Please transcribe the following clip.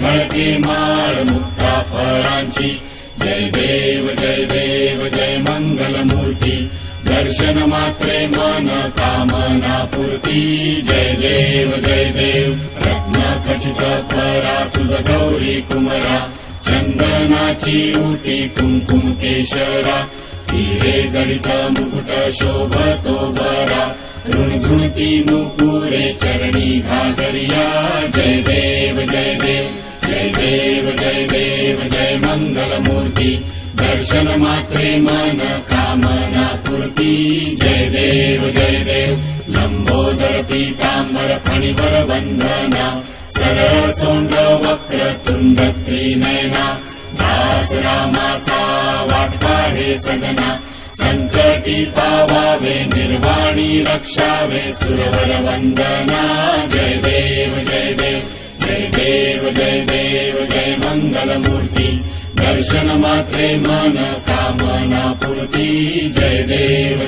झळके माळ मुक्ता फळांची जय देव जय देव जय मंगलमूर्ती दर्शन मात्रे मन कामना पूर्ती जय देव रत्न खचित परा तुझ गौरी कुमरा चंदनाची उटी कुंकुम केशरा हिरे जडित मुकुट शोभतो बरा झुणझुणती नुपुरे चरणी घागरिया जय देव जय देव जय मंगलमूर्ती दर्शन मात्रे मन कामना पूर्ती जय देव लंबोदर पीतांबर फणिवर वंदना सरळ सोंड वक्र तुंड त्रिनयना दास रामाचा वाटपा हे सदना संकटी पावावे निर्वाणी रक्षावे सुरवर वंदना जय देव जय मंगलमूर्ती दर्शन मात्रे मन कामना पूर्ती जय देव